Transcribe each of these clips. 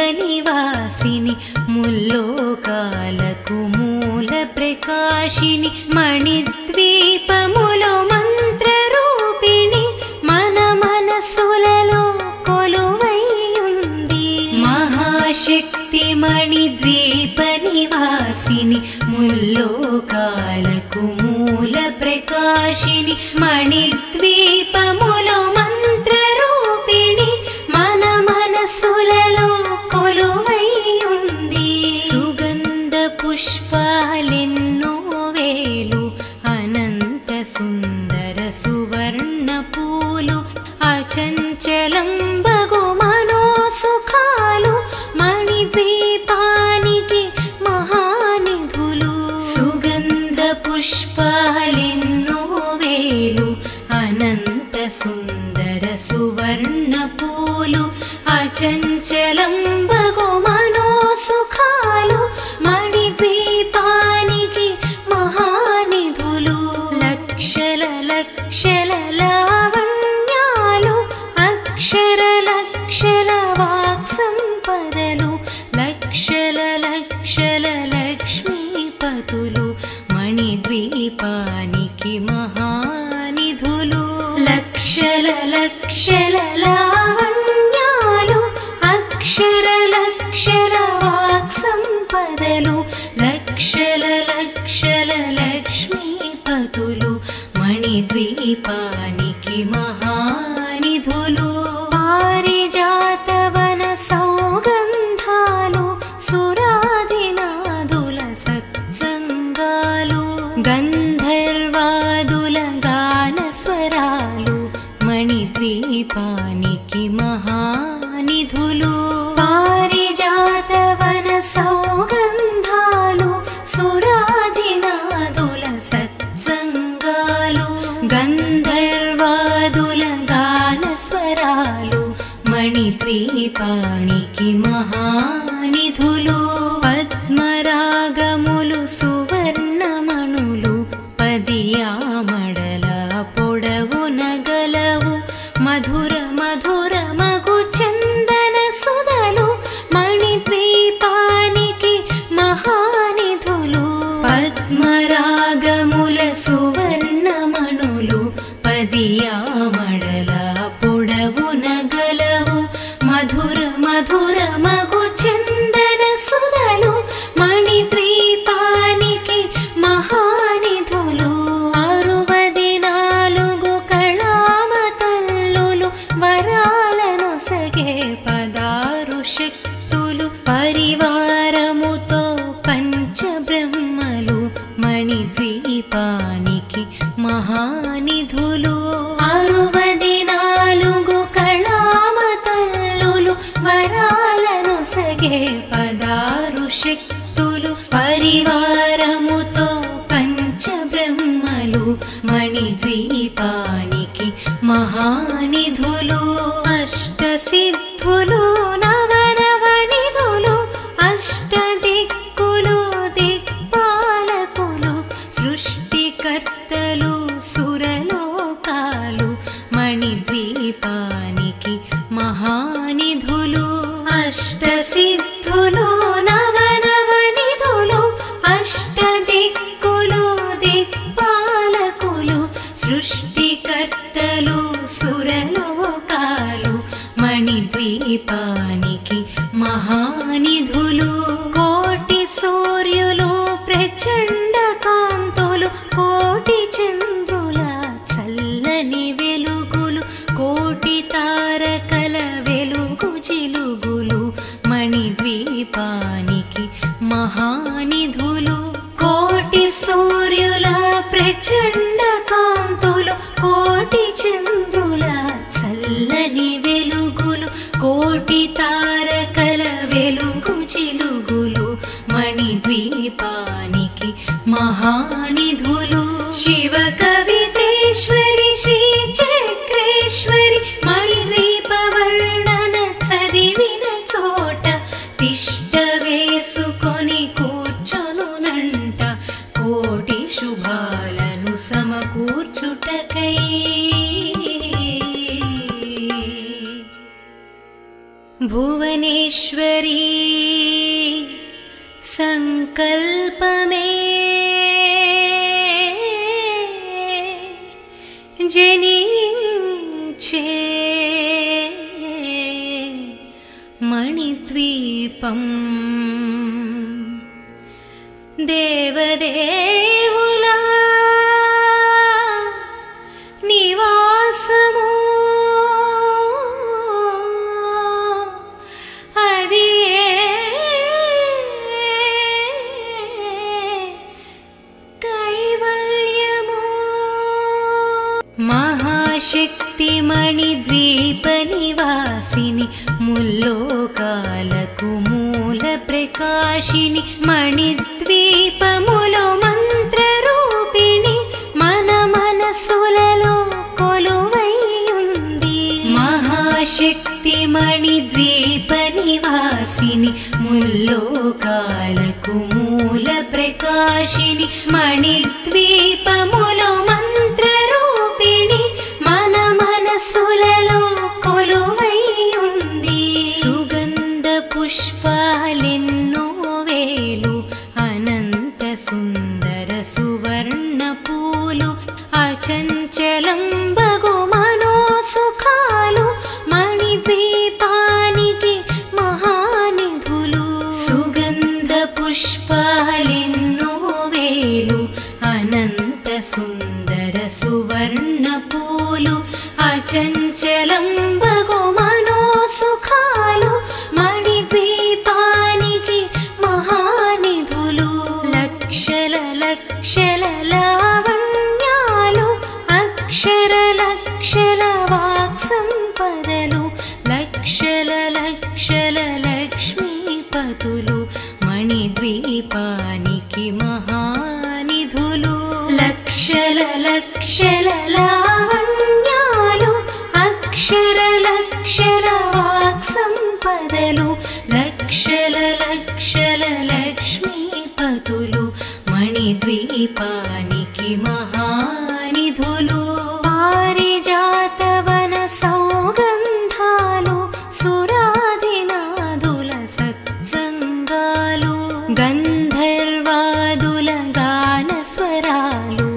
महाशक्तिमणिद्वीपनिवासिनि मुल्लोकालकु मूलप्रकाशिनि मणिद्वीपमुलो मन्त्ररूपिणि मन मनसुలలో కొలువైయుంది महाशक्तिमणिद्वीपनिवासिनि मुल्लोकालकु मूलप्रकाशिनि मणिद्वीपमुलो మంత్రరూపిణి మన మనసులలో కొలువైయుంది సుగంధ పుష్పాలెన్నో వేలు అనంత సుందర సువర్ణ పూలు అచంచలం బగు మనోసుఖాలు మణిద్వీపానికి మహానిధులు సుగంధ పుష్పాలెన్నో వేలు అనంత సుందర సువర్ణ పూలు అచంచలం బగు మనోసుఖాలు మణిద్వీపానికి మహానిధులు లక్షల లక్షల లావణ్యాలు అక్షర లక్షల వాక్సంపదలు లక్షల లక్షల లక్ష్మీపతులు మణిద్వీపానికి మహానిధులు లక్షల లక్షల లావణ్యాలు అక్షర లక్షల వాక్సంపదలు లక్షల లక్షల లక్ష్మీపతులు మణిద్వీపానికి మహానిధులు పారిజాతవన సౌగంధాలు సురాదినాదుల సత్సంగాలు గంధర్వాదుల గాన స్వరాలు మణిద్వీపానికి మహానిధులు పారిజాతవన సౌగంధాలు సురాదినాదుల సత్సంగాలు గంధర్వాదుల గాన స్వరాలు మణిద్వీపానికి మహానిధులు పద్మరాగములు సువర్ణమణులు పదియామడల పొడవున గలవు మధుర మధుర మగు చందన సుధలు మణిద్వీపానికి మహానిధులు పద్మరాగముల సువర్ణమణులు పదియామడల పొడవున గలవు మధుర మధుర మగు చందన సుధలు మణిద్వీపానికి మహానిధులు 64 కళామతల్లులు వరాలను సగే 16 శక్తులు పరివారముతో పంచబ్రహ్మలు మణిద్వీపానికి మహానిధులు 64 కళామతల్లులు వరాలను సగే 16 శక్తులు పరివారముతో పంచబ్రహ్మలు మణిద్వీపానికి మహానిధులు అష్టసిద్ధులు నవనవనిధులు అష్టదిక్కులు దిక్పాలకులు సృష్టికర్తలు సురలోకాలు మణిద్వీపానికి మహానిధులు అష్టసిద్ధులు నవనవనిధులు అష్టదిక్కులు దిక్పాలకులు సృష్టికర్తలు సురలోకాలు మణిద్వీపానికి మహానిధులు కోటి సూర్యులు ప్రచండ కాంతులు కోటి చంద్రుల చల్లని వెలుగులు కోటి తారకల వెలుగు జిలుగులు మణిద్వీపానికి మహానిధులు కోటి సూర్యుల ప్రచండ కాంతులు కోటి చంద్రుల చల్లని వెలుగులు కోటి తారకల వెలుగు జిలుగులు మణిద్వీపానికి మహానిధులు శివ కవితేశ్వరి శ్రీ చక్రేశ్వరి మణిద్వీప వర్ణన చదివిన చోట తిష్ట వేసుకొని కూర్చొనునంట కోటి శుభాలను సమకూర్చుటకై భువనేశ్వరీ సంకల్పమే జనించే మణిద్వీపం దేవదేవులా నివాసము అది కైవల్యము మహాశక్తి మణిద్వీప నివాసిని ముల్లోకాలకు మూల ప్రకాశిని మణిద్వీపములో మంత్రరూపిణి మన మనసులలో కొలువై ఉంది మహాశక్తి మణిద్వీప నివాసిని ముల్లోకాలకు మూల ప్రకాశిని మణిద్వీపములో మంత్రరూపిణి మన మనసులలో కొలువై ఉంది సుగంధ పుష్పాలెన్నో వేలు అనంత సుందర సువర్ణ పూలు అచంచలం బగు మనోసుఖాలు మణిద్వీపానికి మహానిధులు సుగంధ పుష్పాలెన్నో వేలు అనంత సుందర సువర్ణ పూలు అచంచలం బగు మనోసుఖాలు మణిద్వీపానికి మహానిధులు లక్షల లక్షల లావణ్యాలు అక్షర లక్షల వాక్సంపదలు లక్షల లక్షల లక్ష్మీపతులు మణిద్వీపానికి మహానిధులు లక్షల లక్షల లావణ్యాలు అక్షర లక్షల వాక్సంపదలు లక్షల లక్షల లక్ష్మీపతులు మణిద్వీపానికి మహానిధులు పారిజాతవన సౌగంధాలు సురాదినాదుల సత్సంగాలు గంధర్వాదుల గానస్వరాలు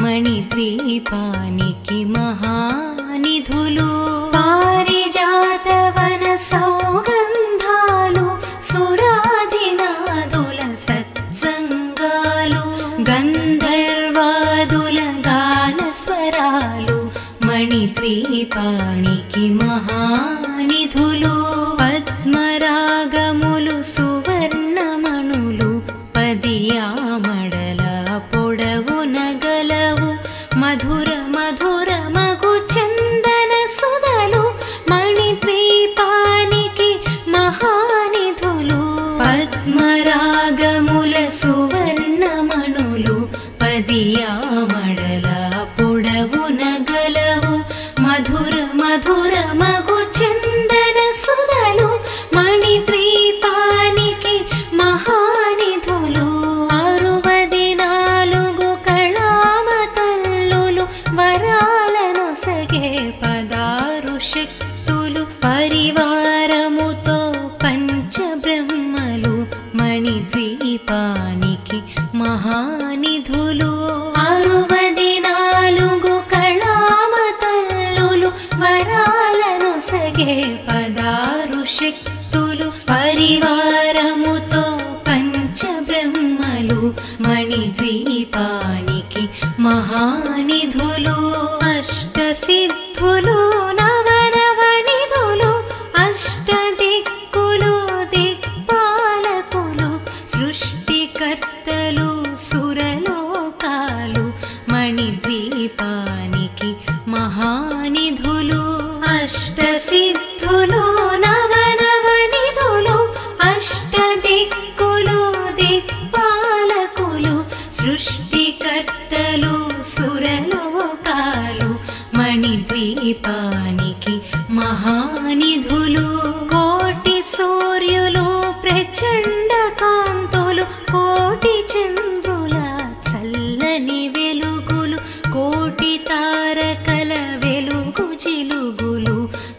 మణిద్వీపానికి మహానిధులు పారిజాతవన సౌగంధాలు సురాదినాదుల సత్సంగాలు గంధర్వాదుల గానస్వరాలు మణిద్వీపానికి మహానిధులు పద్మరాగములు సువర్ణమణులు పదియామడల పొడవున గలవు మధుర మధుర మగు చందన సుధలు మణిద్వీపానికి మహానిధులు పద్మరాగముల సువర్ణమణులు పదియామడల పొడవున గలవు మధుర మధుర మగు చందన సుధలు మణిద్వీపానికి మహానిధులు 64 కళామతల్లులు వరాలను సగే 16 శక్తులు పరివారముతో పంచబ్రహ్మలు మణిద్వీపానికి మహానిధులు 64 కళామతల్లులు వరాలను సగే 16 శక్తులు పరివారముతో పంచబ్రహ్మలు మణిద్వీపానికి మహానిధులు అష్టసిద్ధులు నవనవనిధులు అష్టదిక్కులు దిక్పాలకులు సృష్టికర్తలు సురలోకాలు మణిద్వీపానికి మహానిధులు అష్టసిద్ధులు నవనవనిధులు అష్టదిక్కులు దిక్పాలకులు సృష్టికర్తలు సురలోకాలు మణిద్వీపానికి మహానిధులు కోటి సూర్యులు ప్రచండ కాంతులు కోటి చంద్రుల చల్లని వెలుగులు కోటి తారకల వెలుగు జిలుగులు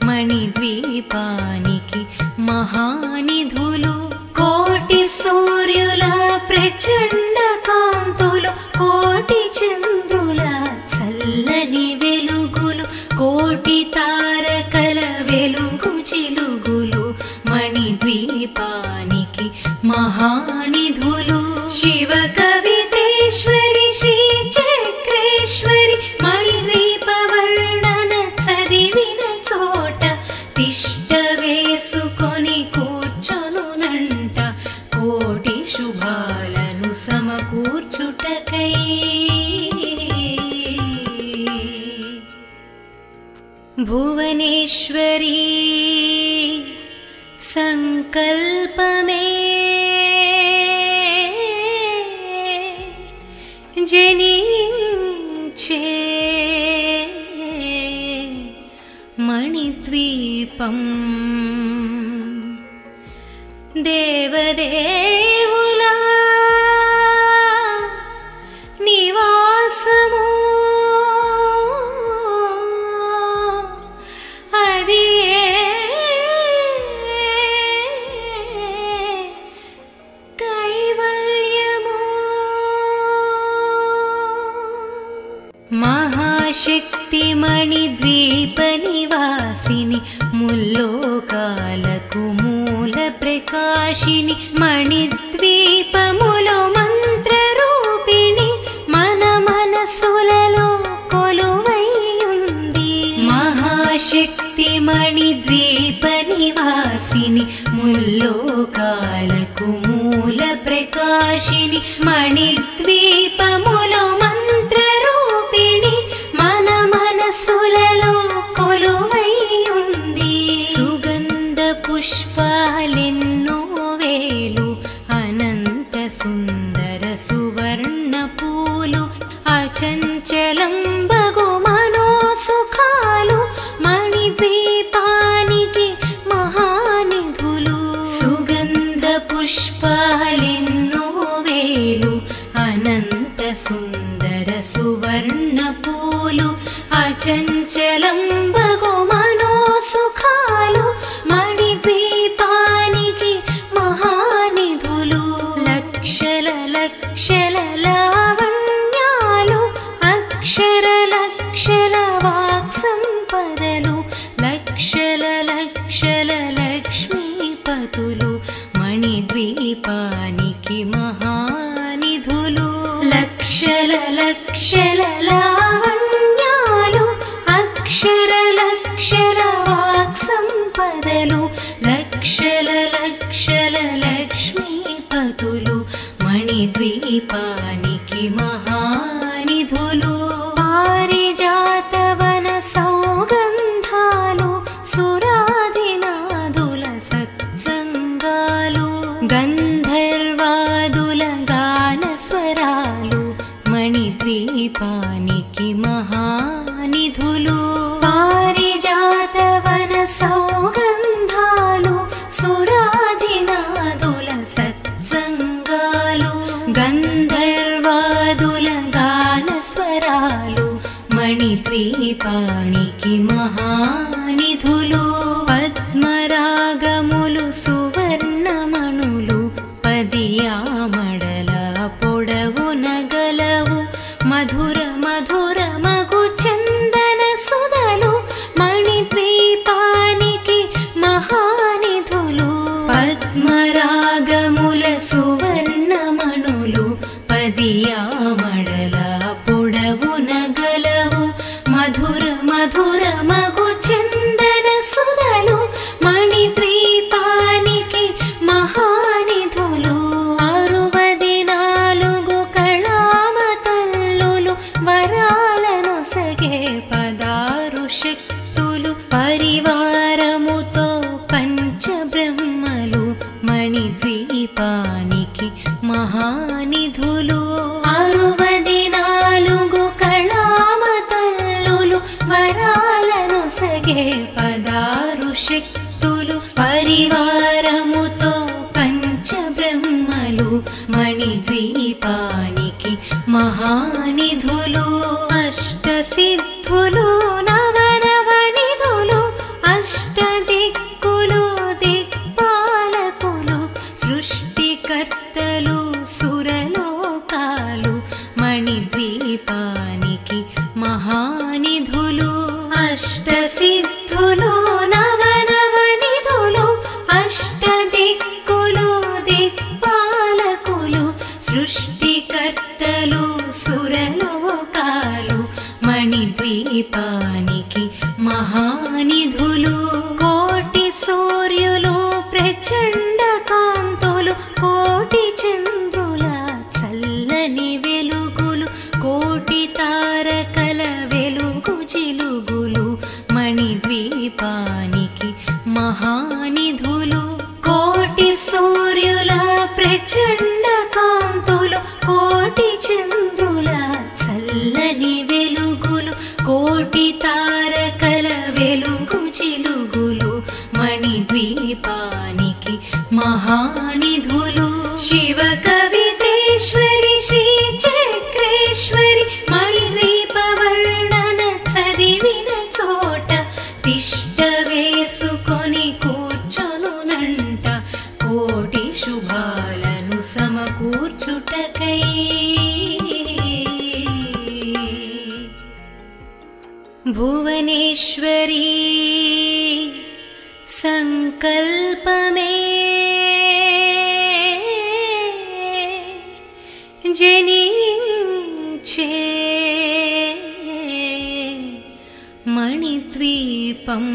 మణిద్వీపానికి మణిద్వీపానికి మహానిధులు కోటి సూర్యుల ప్రచండ కాంతులు కోటి చంద్రుల చల్లని వెలుగులు కోటి తారకల వెలుగు చిలుగులు మణిద్వీపానికి మహానిధులు శివ కవితేశ్వరి శ్రీ చక్రేశ్వరి మణిద్వీప వర్ణన చదివిన చోట తిష్ట వేసుకొని కూర్చొనునంట కోటి శుభాలను సమకూర్చుటకై భువనేశ్వరీ సంకల్పమే జనించే మణిద్వీపం దేవదేవుల నివాసము అది కైవల్యము మహాశక్తి మణిద్వీప నివాసిని ముల్లోకాలకు మూల ప్రకాశిని మణిద్వీపములో మంత్రరూపిణి మన మనసులలో కొలువైయుంది మహాశక్తి మణిద్వీప నివాసిని ముల్లోకాలకు మూల ప్రకాశిని మణిద్వీపములో మంత్రరూపిణి మన మనసులలో కొలువైయుంది సుగంధ పుష్పాలెన్నో వేలు అనంత సుందర సువర్ణ పూలు అచంచలం బగు మనోసుఖాలు మణిద్వీపానికి మహానిధులు సుగంధ పుష్పాలెన్నో వేలు అనంత సుందర సువర్ణ పూలు అచంచలం బగు మనోసుఖాలు మణిద్వీపానికి మహానిధులు లక్షల లక్షల లావణ్యాలు అక్షర లక్షల వాక్సంపదలు లక్షల లక్షల లక్ష్మీపతులు మణిద్వీపానికి మహానిధులు లక్షల లక్షల లావణ్యాలు అక్షర లక్షల వాక్సంపదలు లక్షల లక్షల లక్ష్మీపతులు మణిద్వీపానికి మహానిధులు పారిజాతవన సౌగంధాలు సురాధినాదుల సత్సంగాలు గంధర్వాదుల గాన స్వరాలు మణిద్వీపానికి మహానిధులు పారిజాతవన సౌగంధాలు సురాధినాదుల సత్సంగాలు గంధర్వాదుల గాన స్వరాలు మణిద్వీపానికి మహానిధులు పద్మరాగములు సువర్ణమణులు పదియామడల పొడవున గలవు మధుర మధుర మగు చందన సుధలు మణిద్వీపానికి మహానిధులు పద్మరాగముల సువర్ణమణులు పదియామడల పొడవున గలవు మధుర మధుర మగు చందన సుధలు మణిద్వీపానికి మహానిధులు 64 కళామతల్లులు వరాలను సగే 16 శక్తులు పరివారముతో పంచబ్రహ్మలు మణిద్వీపానికి మహానిధులు 64 కళామతల్లులు వరాలను సగే 16 శక్తులు పరివారముతో పంచబ్రహ్మలు మణిద్వీపానికి మహానిధులు అష్టసిద్ధులు నవనవనిధులు అష్టదిక్ మహానిధులు కోటి సూర్యుల ప్రచండ కాంతులు కోటి చంద్రుల చల్లని వెలుగులు కోటి తారకల వెలుగు చిలుగులు మణిద్వీపానికి మహానిధులు శివ కవితేశ్వరి శ్రీ చక్రేశ్వరి మణిద్వీప వర్ణన చదివిన చోట తిష్ట వేసుకొని కూర్చొనునంట కోటి శుభాలను సమకూర్చుటకై భువనేశ్వరీ సంకల్పమే జనించే మణిద్వీపం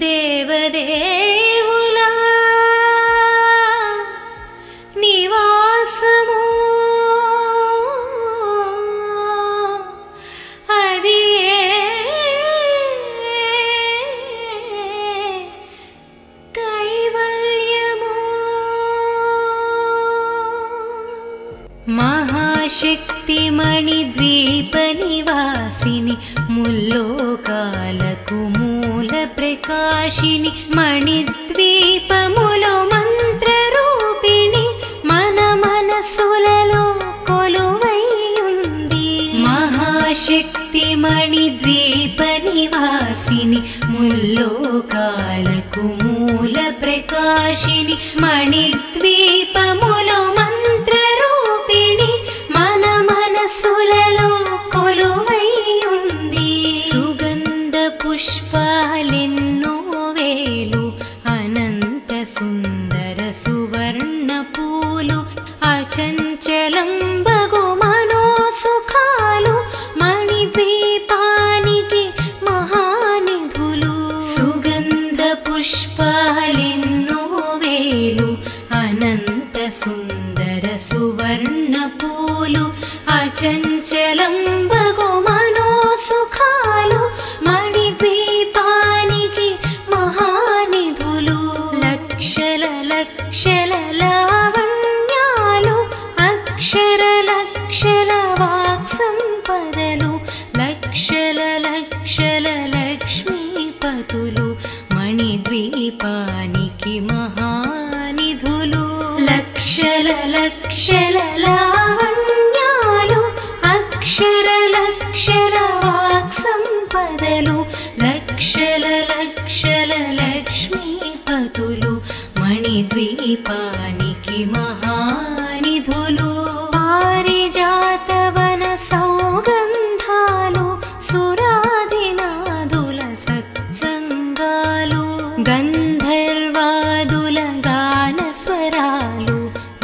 దేవదేవుల నివాసము అది కైవల్యము మహాశక్తి మణిద్వీప నివాసిని ముల్లోకాలకు మూల ప్రకాశిని మణిద్వీపములో మంత్ర రూపిణి మన మనసులలో కొలువై ఉంది మహాశక్తి మణిద్వీప నివాసిని ముల్లోకాలకు మూల ప్రకాశిని మణిద్వీపములో మంత్ర రూపిణి మన మనసులలో కొలువై ఉంది సుగంధ పుష్పాలెన్నో వేలు అనంత సుందర సువర్ణ పూలు అచంచలం బగు మనోసుఖాలు మణిద్వీపానికి మహానిధులు సుగంధ పుష్పాలెన్నో వేలు అనంత సుందర సువర్ణ పూలు అచంచలం బగు మనోసుఖాలు మణిద్వీపానికి మహానిధులు లక్షల లక్షల లావణ్యాలు అక్షర లక్షల వాక్ సంపదలు లక్షల లక్షల లక్ష్మీపతులు మణిద్వీపానికి మహానిధులు లక్షల లక్షల లావణ్యాలు అక్షర లక్షల వాక్ సంపదలు లక్షల లక్షల లక్ష్మీపతులు మణిద్వీపానికి మహానిధులు పారిజాతవన సౌగంధాలు సురాదినాదుల సత్సంగాలు గంధర్వాదుల గాన స్వరాలు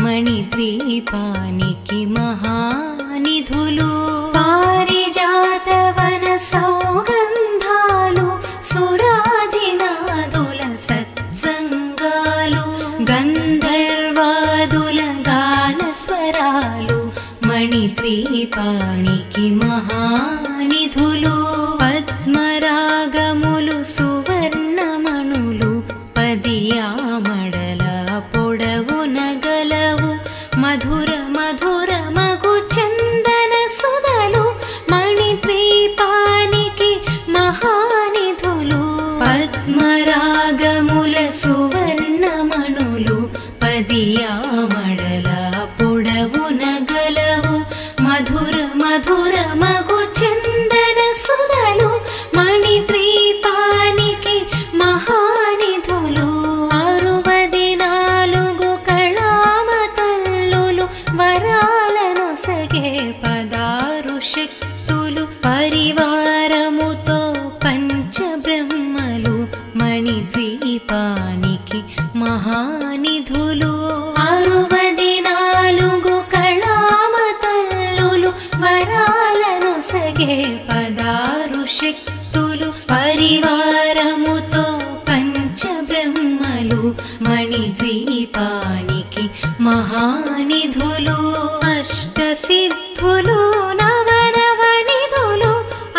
మణిద్వీపానికి మహానిధులు పారిజాతవన సౌగంధాలు సురాదినాదుల సత్సంగాలు గంధర్వాదుల గాన స్వరాలు మణిద్వీపానికి మహానిధులు పద్మరాగములు సువర్ణమణులు పదియామడల పొడవున గలవు మధుర మధుర మగు చందన సుధలు మణిద్వీపానికి మహానిధులు పద్మరాగముల సువర్ణమణులు పదియామడల పొడవున గలవు మధుర మధుర మగు చందన సుధలు మణిద్వీపానికి మహానిధులు 64 కళామతల్లులు వరాలనొసగే 16 శక్తులు పరివారముతో పంచబ్రహ్మలు మణిద్వీపానికి మహానిధులు 64 కళామతల్లులు వరాలనొసగే 16 శక్తులు పరివారముతో పంచబ్రహ్మలు మణిద్వీపానికి మహానిధులు అష్టసిద్ధులు నవనవనిధులు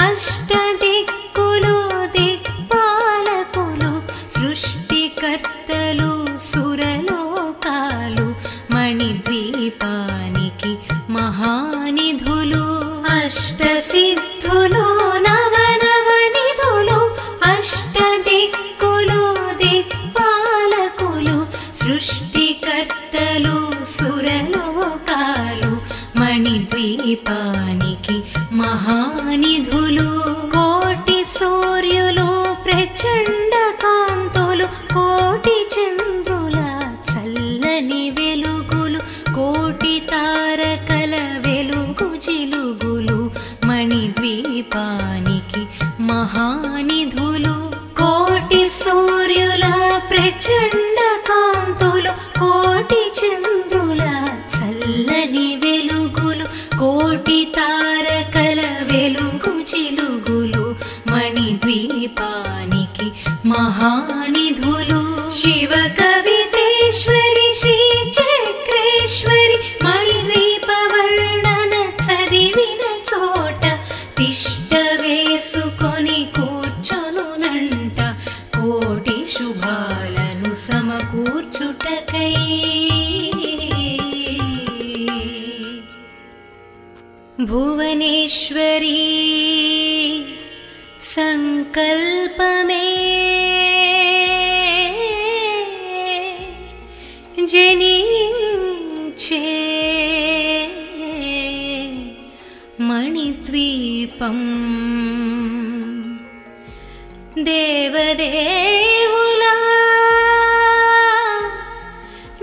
అష్టదిక్కులు దిక్పాలకులు మహానిధులు కోటి సూర్యులు ప్రచండ కాంతులు కోటి చంద్రుల చల్లని వెలుగులు కోటి తారకల వెలుగు జిలుగులు మణిద్వీపానికి మహానిధులు కోటి సూర్యుల ప్రచండ కాంతులు కోటి చంద్రుల చల్లని వెలుగులు కోటి తారకల వెలుగు జిలుగులు మణిద్వీపానికి మహానిధులు శివ కవితేశ్వరి శ్రీ చక్రేశ్వరి మణిద్వీప వర్ణన చదివిన చోట తిష్ట వేసుకొని కూర్చొనునంట కోటి శుభాలను సమకూర్చుటకై భువనేశ్వరీ సంకల్పమే జనించే మణిద్వీపం దేవదేవుల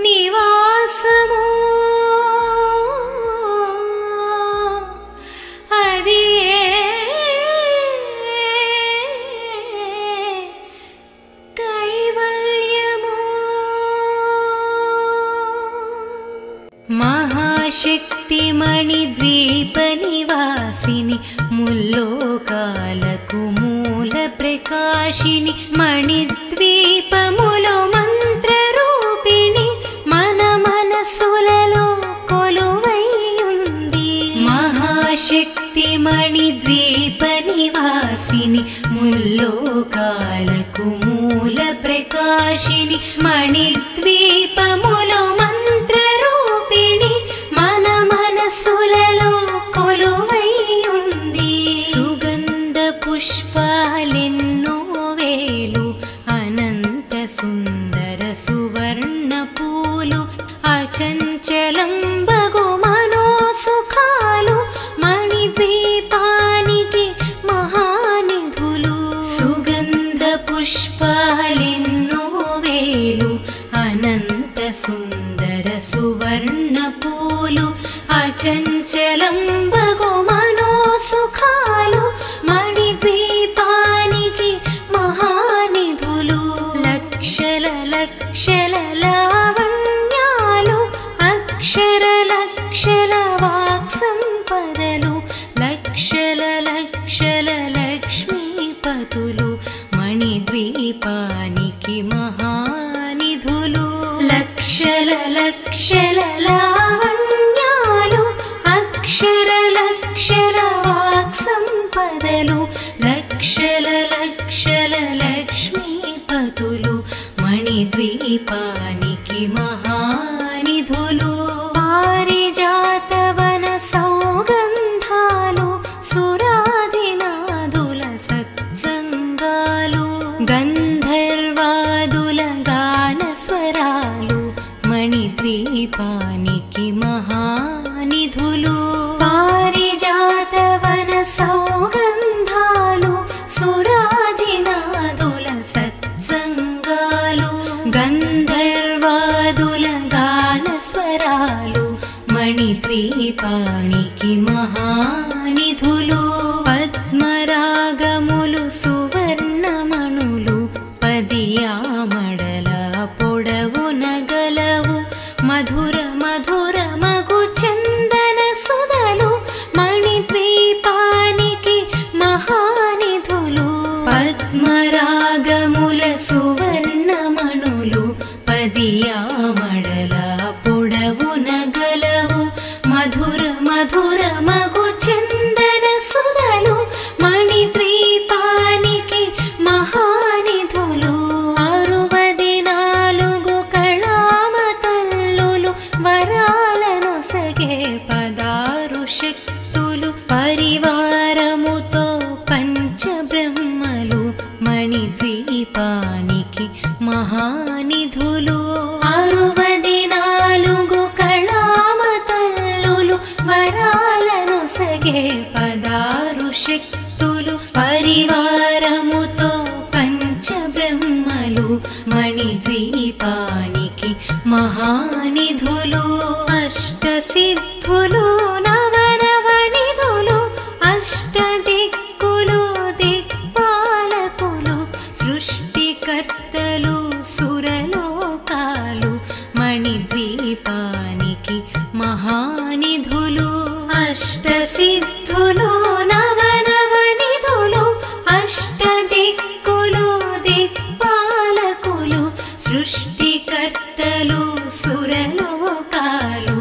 నివాసము అది కైవల్యము మహాశక్తి మణిద్వీప నివాసిని ముల్లోకాలకు మూల ప్రకాశిని మణిద్వీపములో మంత్ర రూపిణి మన మనసులలో కొలువై ఉంది మహాశక్తి మణిద్వీప నివాసిని ముల్లోకాలకు మూల ప్రకాశిని మణిద్వీపములో మంత్ర రూపిణి మన మనసులలో కొలువై ఉంది సుగంధ పుష్పాలెన్నో వేలు అనంత సుందర సువర్ణ పూలు అచంచలం బగు మనోసుఖాలు మణిద్వీపానికి మహానిధులు సుగంధ పుష్పాలెన్నో వేలు అనంత సుందర సువర్ణ పూలు అచంచలం బగు మనోసుఖాలు మణిద్వీపానికి మహానిధులు లక్షల లక్షల లావణ్యాలు అక్షర లక్షల వాక్ సంపదలు లక్షల లక్షల లక్ష్మీపతులు మణిద్వీపానికి మహానిధులు లక్షల లక్షల లావణ్యాలు అక్షర లక్షల వాక్ సంపదలు లక్షల లక్షల లక్ష్మీపతులు మణిద్వీపానికి మహానిధులు పారిజాతవన సౌగంధాలు సురాదినాదుల సత్సంగాలు గంధర్వాదుల గాన స్వరాలు మణిద్వీపానికి మహానిధులు పారిజాతవన సౌగంధాలు సురాదినాదుల సత్సంగాలు గంధర్వాదుల గాన స్వరాలు మణిద్వీపానికి మహానిధులు పద్మరాగములు సువర్ణమణులు పదియామడల పొడవున గలవు మధుర మధుర మగు చందన సుధలు మణిద్వీపానికి మహానిధులు పద్మరాగముల సువర్ణమణులు పదియామడల పొడవున గలవు మధుర మధుర మగు చందన సుధలు మణిద్వీపానికి మహానిధులు 64 కళామతల్లులు వరాలనొసగే 16 శక్తులు పరివారముతో పంచబ్రహ్మలు మణిద్వీపానికి మహానిధులు 64 కళామతల్లులు వరాలనొసగే 16 మణిద్వీపానికి మహానిధులు అష్టసిద్ధులు నవనవనిధులు అష్టదిక్కులు దిక్పాలకులు సృష్టికర్తలు సురలోకాలు మణిద్వీపానికి మహానిధులు అష్టసిద్ధులు నవనవనిధులు అష్టదిక్కులు దిక్పాలకులు సృష్టికర్తలు సురలోకాలు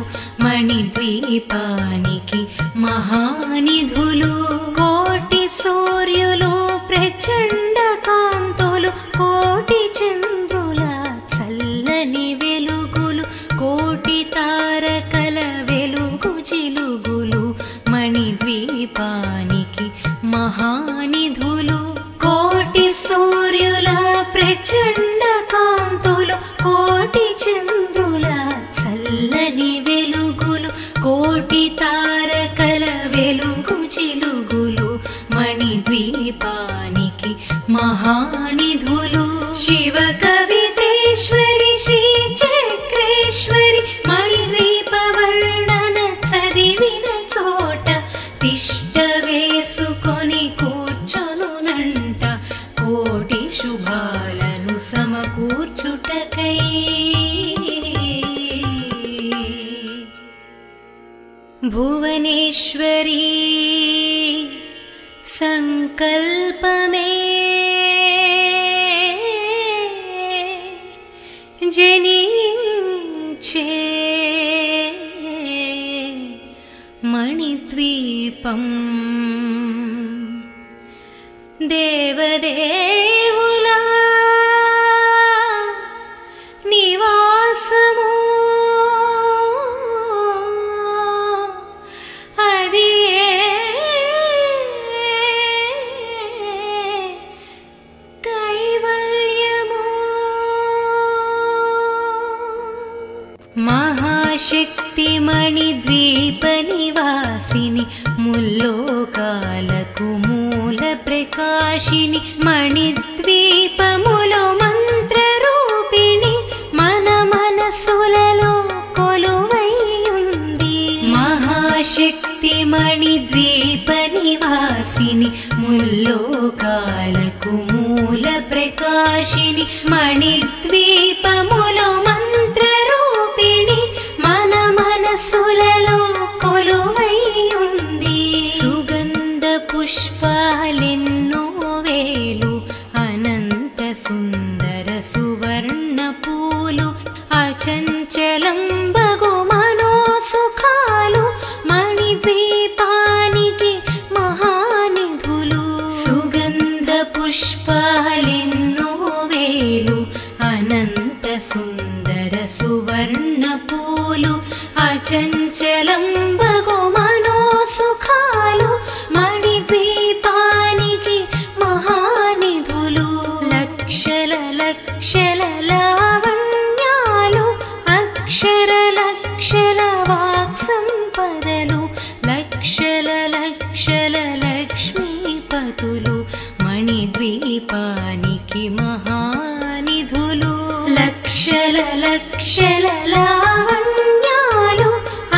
మణిద్వీపానికి మహానిధులు కోటి సూర్యులు ప్రచండ కాంతులు కోటి చంద్రుల చల్లని వెలుగులు కోటి తారకల వెలుగు జిలుగులు మణిద్వీపానికి మహానిధులు కోటి సూర్యుల ప్రచండ కాంతులు కోటి చంద్రుల చల్లని వెలుగులు కోటి తారకల వెలుగు జిలుగులు మణిద్వీపానికి మహానిధులు శివ కవితేశ్వరి శ్రీ చక్రేశ్వరి మణిద్వీప వర్ణన చదివిన చోట తిష్ట వేసుకొని కూర్చొనునంట కోటి శుభాలను సమకూర్చుటకై భువనేశ్వరీ సంకల్పమే జనించే మణిద్వీపం దేవదేవుల నివాసము అది కైవల్యము మహాశక్తి మణిద్వీప నివాసిని ముల్లోకాలకు మూల ప్రకాశిని మణిద్వీపములో మంత్రరూపిణి మన మనసులలో కొలువై ఉంది మహాశక్తి మణిద్వీప నివాసిని ముల్లోకాలకు మూల ప్రకాశిని మణిద్వీపములో మంత్రరూపిణి మన మనసులలో కొలువై ఉంది సుగంధ పుష్పాలెన్నో వేలు అనంత సుందర సువర్ణ పూలు అచంచలం బగు మనోసుఖాలు మణిద్వీపానికి మహానిధులు సుగంధ పుష్పాలెన్నో వేలు అనంత సుందర సువర్ణ పూలు అచంచలం బగు మనోసుఖాలు మణిద్వీపానికి మహానిధులు లక్షల లక్షల లావణ్యాలు అక్షర లక్షల వాక్సంపదలు లక్షల లక్షల లక్ష్మీపతులు మణిద్వీపానికి మహానిధులు లక్షల లక్షల లావణ్యాలు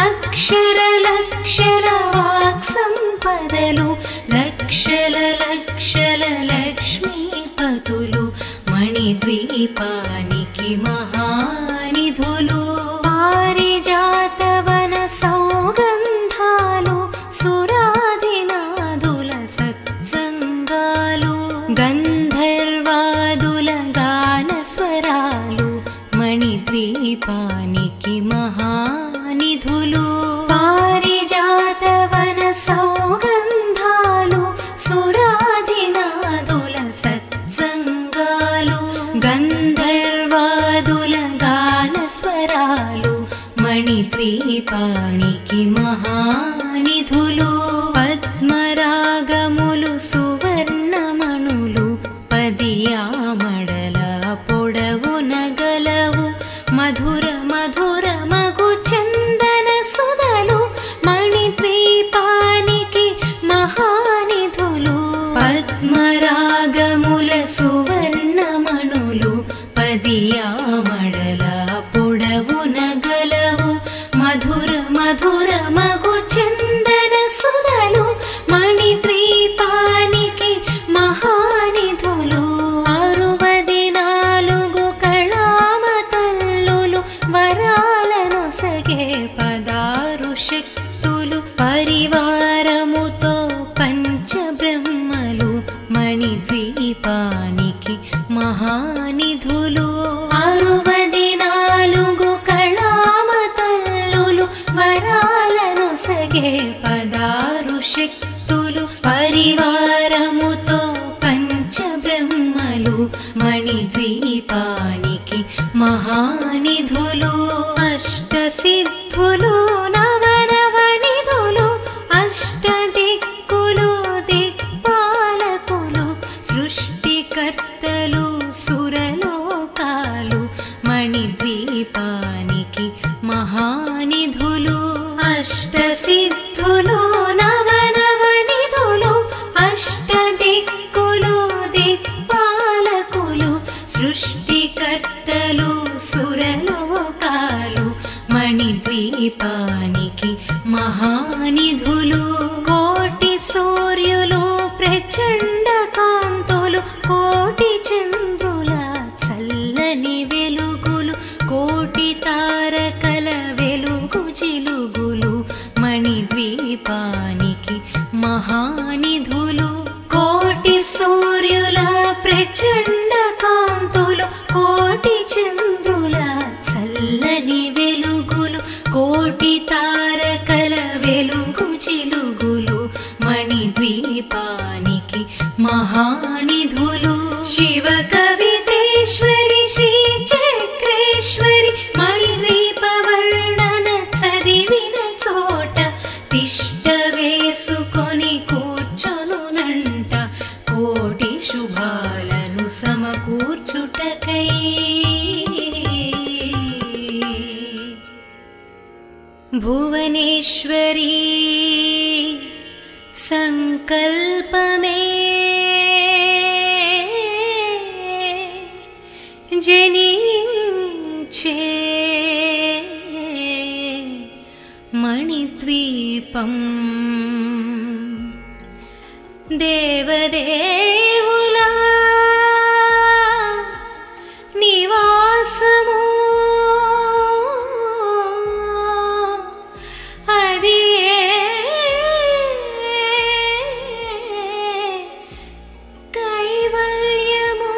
అక్షర లక్షల వాక్సంపదలు లక్షల లక్షల లక్ష్మీపతులు మణిద్వీపానికి మహానిధులు పారిజాతవన సౌగంధాలు సురాదినాదుల సత్సంగాలు గంధర్వాదుల గానస్వరాలు మణిద్వీపానికి మహానిధులు పారిజాతవన సౌగంధాలు సురాదినాదుల సత్సంగాలు గంధర్వాదుల గానస్వరాలు మణిద్వీపానికి మహానిధులు పద్మరాగములు సువర్ణమణులు పదియామడల పొడవున గలవు మధుర మధుర మగు చందన సుధలు మణిద్వీపానికి మహానిధులు పద్మరాగముల సువర్ణమణులు మహానిధులు 64 కళామతల్లులు వరాలను సగే 16 శక్తులు పరివారముతో పంచబ్రహ్మలు మణిద్వీపానికి మహానిధులు అష్టసిద్ధులు నవనవనిధులు అష్టదిక్కులు దిక్పాలకులు సృష్టికర్తలు సురలోకాలు మణిద్వీపానికి మహానిధులు అష్టసిద్ధులు నవనవనిధులు అష్టదిక్కులు దిక్పాలకులు సృష్టికర్తలు సురలోకాలు మణిద్వీపానికి మహానిధులు కోటి సూర్యులు ప్రచండ కాంతులు కోటి చంద్రుల చల్లని వెలుగులు కోటి తారకల వెలుగు జిలుగులు మణిద్వీపానికి మహానిధులు కోటి సూర్యుల ప్రచండ కాంతులు కోటి చంద్రుల చల్లని వెలుగులు కోటి తారకల వెలుగు జిలుగులు మణిద్వీపానికి మహానిధులు శివ కవితేశ్వరి శ్రీ చక్రేశ్వరి మణిద్వీప వర్ణన చదివిన చోట తిష్ట వేసుకొని కూర్చొనునంట కోటి శుభాలను సమకూర్చుటకై భువనేశ్వరీ సంకల్పమే జనించే మణిద్వీపం దేవదేవుల నివాసము అది కైవల్యము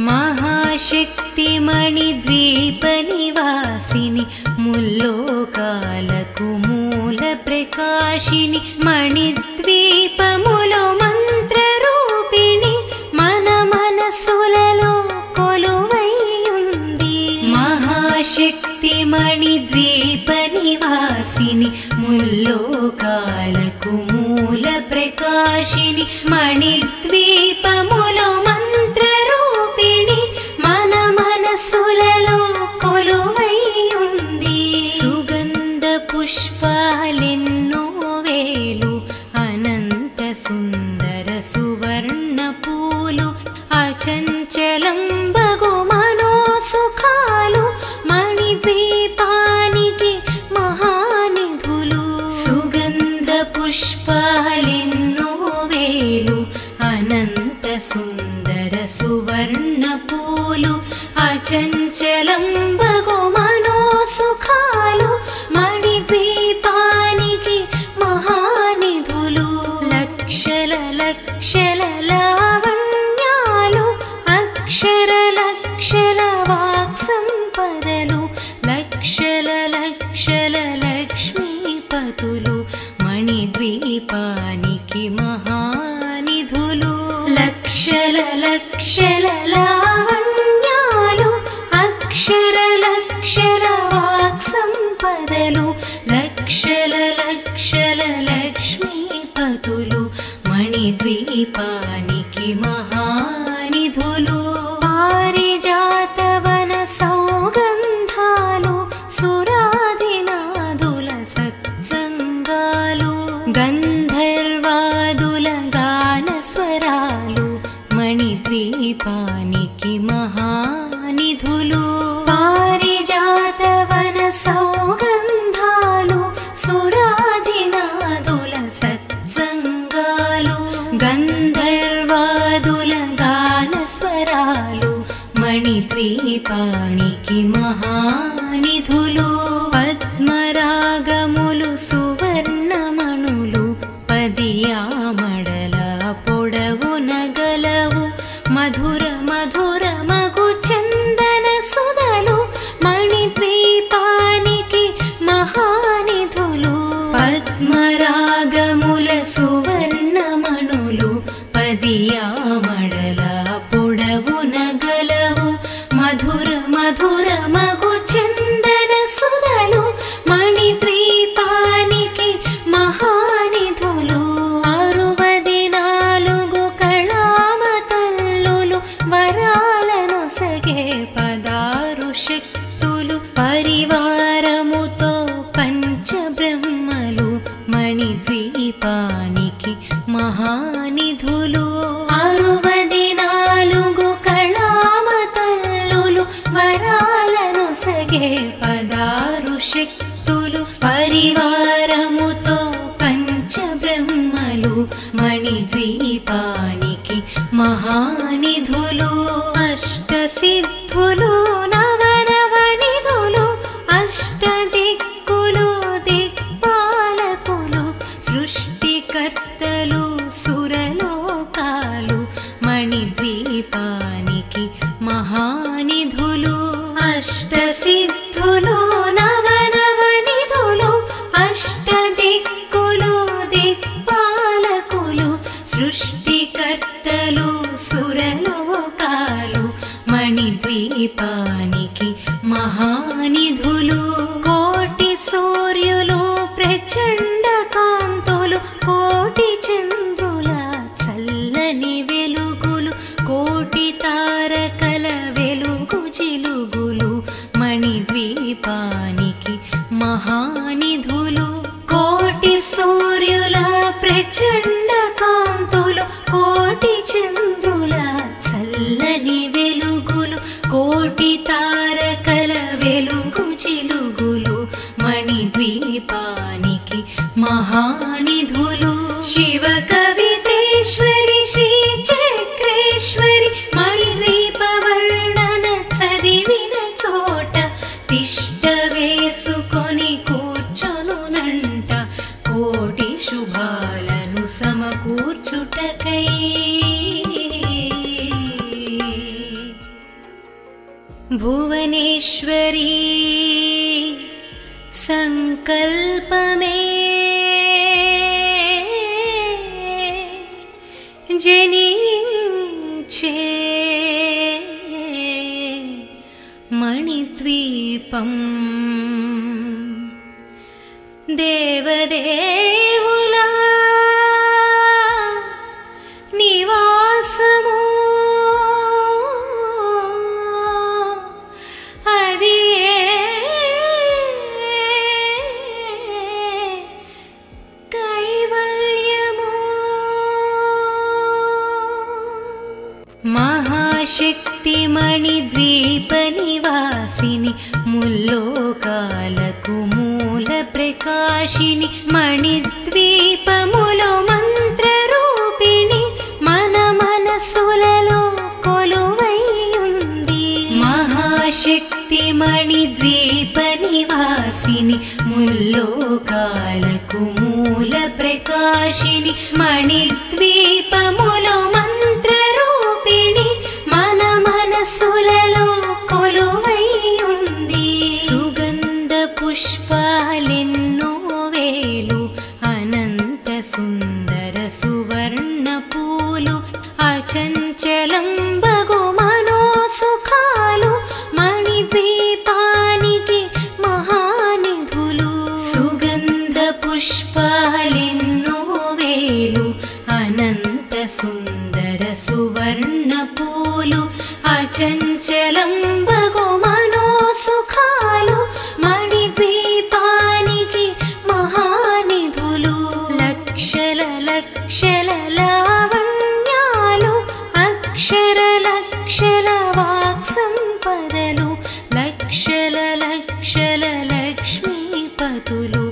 మహాశక్తి మణిద్వీప నివాసిని ముల్లోకాలకు మూల ప్రకాశిని మణిద్వీపములో మంత్రరూపిణి మన మనసులలో కొలువై ఉంది మహాశక్తి మణిద్వీప నివాసిని ముల్లోకాలకు మూల ప్రకాశిని మణిద్వీపములో మంత్రరూపిణి మన మనసులలో కొలువై ఉంది సుగంధ పుష్పాలెన్నో వేలు అనంత సుందర సువర్ణ పూలు అచంచలం బగు మనోసుఖాలు మణిద్వీపానికి మహానిధులు సుగంధ పుష్పాలెన్నో వేలు అనంత సుందర సువర్ణ పూలు అచంచలం బగు మనోసుఖాలు మణిద్వీపానికి మహానిధులు లక్షల లక్షల లావణ్యాలు అక్షర లక్షల వాక్సంపదలు లక్షల లక్షల లక్ష్మీపతులు మణిద్వీపానికి మహానిధులు లక్షల లక్షల లావణ్యాలు అక్షర లక్షల వాక్సంపదలు లక్షల లక్షల లక్ష్మీపతులు మణిద్వీపానికి మహానిధులు పారిజాతవన సౌగంధాలు సురాదినాదుల సత్సంగాలు గంధర్వాదుల గానస్వరాలు మణిద్వీపానికి మహానిధులు పారిజాతవన సౌగంధాలు సురాదినాదుల సత్సంగాలు గంధర్వాదుల గానస్వరాలు మణిద్వీపానికి మహానిధులు పద్మరాగములు సువర్ణమణులు పదియామడల పొడవు నడియామడల పొడవున గలవు మధుర మధుర మగు చందన సుధలు మణిద్వీపానికి మహానిధులు 64 కళామ తల్లులు వరాలను సగే 16 శక్తులు పరివారముతో పంచబ్రహ్మలు మణిద్వీపానికి మహానిధులు 64 కళామ తల్లులు వరాలను సగే 16 శక్తులు పరివారముతో పంచబ్రహ్మలు మణిద్వీపానికి మహానిధులు అష్టసిద్ధులు నవనవనిధులు అష్టదిక్కులు దిక్పాలకులు సృష్టికర్తలు సురలోకాలు మణిద్వీపానికి మహానిధులు అష్టసిద్ధులు నవనవనిధులు అష్టదిక్కులు దిక్పాలకులు సృష్టికర్తలు సురలోకాలు మణిద్వీపానికి మహానిధులు కోటి సూర్యులు ప్రచండ కాంతులు కోటి చంద్రుల చల్లని వెలుగులు కోటి తారకల వెలుగు జిలుగులు మణిద్వీపానికి మహానిధులు కోటి సూర్యుల ప్రచండ కాంతులు కోటి చంద్రుల చల్లని వెలుగులు కోటి తారకల వెలుగు జిలుగులు మణిద్వీపానికి మహానిధులు శివ కవితేశ్వరి శ్రీ చక్రేశ్వరి మణిద్వీప వర్ణన చదివిన చోట తిష్ట వేసుకొని కూర్చొనునంట కోటి శుభాలను సమకూర్చుటకై భువనేశ్వరీ సంకల్పమే జనించే మణిద్వీపం దేవదేవుల నివాసము అది కైవల్యము మహాశక్తి మణిద్వీప నివాసిని ముల్లోకాలకు మూల ప్రకాశిని మణిద్వీపములో మంత్రరూపిణి మన మనసులలో కొలువైయుంది మహాశక్తి మణిద్వీప నివాసిని ముల్లోకాలకు మూల ప్రకాశిని మణిద్వీపములో మంత్రరూపిణి మన మనసులలో కొలువైయుంది సుగంధ పుష్పాలెన్నో వేలు అనంత సుందర సువర్ణ పూలు అచంచలం బగు మనోసుఖాలు మణిద్వీపానికి మహానిధులు సుగంధ పుష్పాలెన్నో వేలు అనంత సుందర సువర్ణ పూలు అచంచలం బగు మనోసుఖాలు మణిద్వీపానికి మహానిధులు లక్షల లక్షల లావణ్యాలు అక్షర లక్షల వాక్సంపదలు లక్షల లక్షల లక్ష్మీపతులు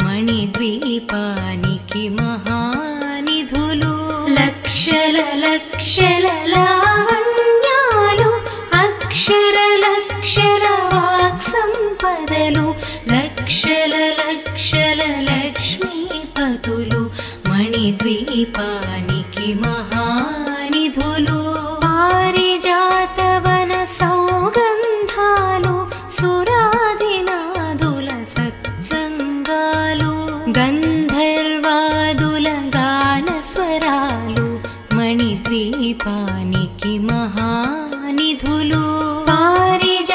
మణిద్వీపానికి మహానిధులు లక్షల లక్షల లావణ్యాలు అక్షర లక్షల వాక్సంపదలు లక్షల లక్షల లక్ష్మీపతులు మణిద్వీపానికి మహానిధులు పారిజాతవన సౌగంధాలు సురాధినాదుల సత్సంగాలు గంధర్వాదుల గాన స్వరాలు మణిద్వీపానికి మణిద్వీపానికి మహానిధులు పారిజాతవన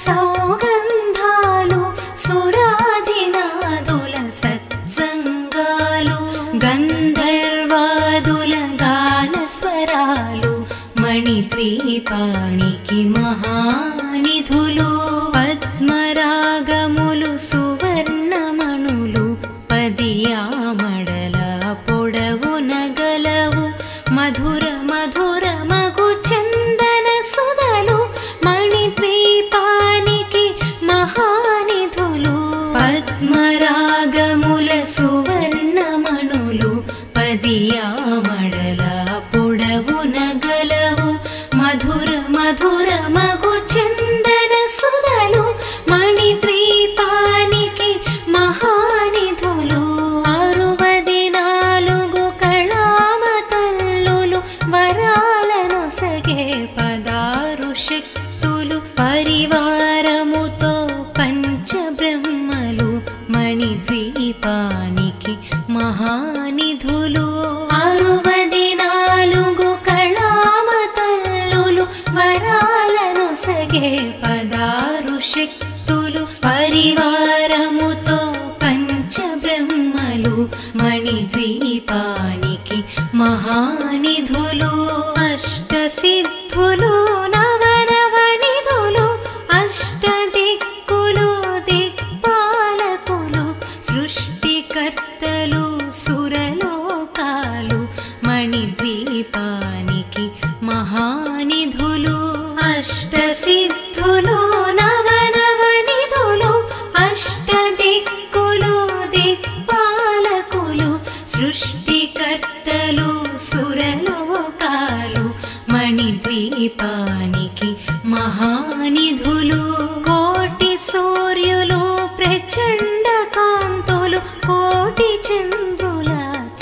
సౌగంధాలు సురాధినాదుల సత్సంగాలు గంధర్వాదుల గానస్వరాలు మణిద్వీపానికి మహానిధులు పద్మరాగములు సువర్ణమణులు పదియామడల పొడవున గలవు మధుర మధుర మగు చందన సుధలు మణిద్వీపానికి మహానిధులు పద్మరాగముల సువర్ణమణులు పదియామడల పొడవున గలవు మధుర మధుర మగు చందన సుధలు మణిద్వీపానికి మహానిధులు 64 కళామతల్లులు వరాలను సగే 16 శక్తులు పరివారముతో పంచబ్రహ్మలు మణిద్వీపానికి మహానిధులు 64 కళామతల్లులు వరాలను సగే 16 శక్తులు పరివారముతో పంచబ్రహ్మలు మణిద్వీపానికి మహానిధులు అష్టసిద్ధులు నవనవనిధులు అష్టదిక్కులు దిక్పాలకులు సృష్టికర్తలు సురలోకాలు మణిద్వీపానికి మహానిధులు అష్టసిద్ధులు నవనవనిధులు అష్టదిక్కులు దిక్పాలకులు సృష్టికర్తలు సురలోకాలు మణిద్వీపానికి మహానిధులు కోటి సూర్యులు ప్రచండ కాంతులు కోటి చంద్రుల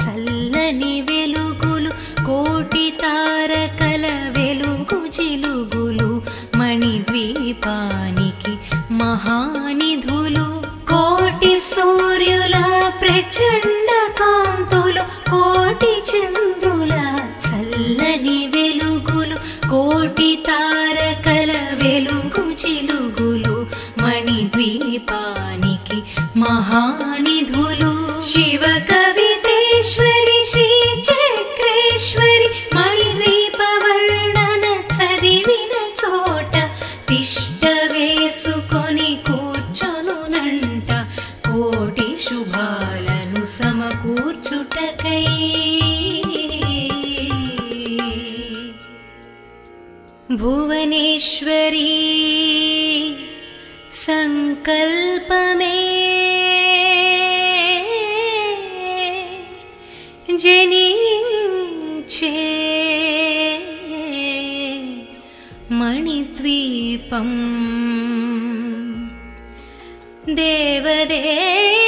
చల్లని వెలుగులు కోటి తారకల వెలుగు జిలుగులు మణిద్వీపానికి మహానిధులు కోటి సూర్యుల ప్రచండ కాంతులు కోటి చంద్రుల చల్లని వెలుగులు కోటి తారకల వెలుగు జిలుగులు మణిద్వీపానికి మహానిధులు శివ కవితేశ్వరి శ్రీ చక్రేశ్వరి మణిద్వీప వర్ణన చదివిన చోట తిష్ట వేసుకొని కూర్చొనునంట కోటి శుభాలను సమకూర్చుటకై భువనేశ్వరీ సంకల్పమే జనించే మణిద్వీపం దేవదేవుని